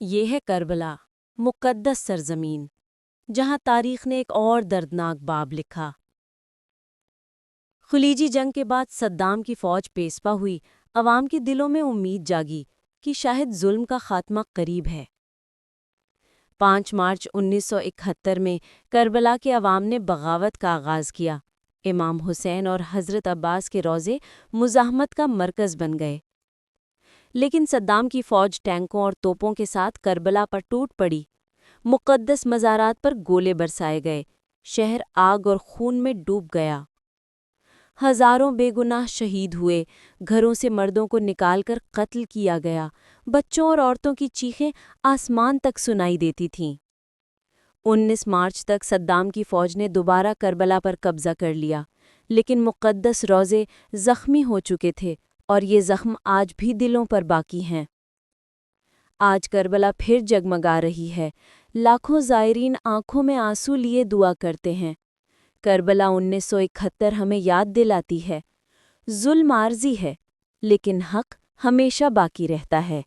یہ ہے کربلا، مقدس سرزمین، جہاں تاریخ نے ایک اور دردناک باب لکھا۔ خلیجی جنگ کے بعد صدام کی فوج پیسپا ہوئی، عوام کے دلوں میں امید جاگی کہ شاید ظلم کا خاتمہ قریب ہے۔ 5 مارچ 1971 میں کربلا کے عوام نے بغاوت کا آغاز کیا۔ امام حسین اور حضرت عباس کے روضے مزاحمت کا مرکز بن گئے۔ لیکن صدام کی فوج ٹینکوں اور توپوں کے ساتھ کربلا پر ٹوٹ پڑی۔ مقدس مزارات پر گولے برسائے گئے، شہر آگ اور خون میں ڈوب گیا۔ ہزاروں بے گناہ شہید ہوئے، گھروں سے مردوں کو نکال کر قتل کیا گیا، بچوں اور عورتوں کی چیخیں آسمان تک سنائی دیتی تھیں۔ 19 مارچ تک صدام کی فوج نے دوبارہ کربلا پر قبضہ کر لیا، لیکن مقدس روضے زخمی ہو چکے تھے اور یہ زخم آج بھی دلوں پر باقی ہیں۔ آج کربلا پھر جگمگا رہی ہے، لاکھوں زائرین آنکھوں میں آنسو لیے دعا کرتے ہیں۔ کربلا 1971 ہمیں یاد دلاتی ہے، ظلم عارضی ہے، لیکن حق ہمیشہ باقی رہتا ہے۔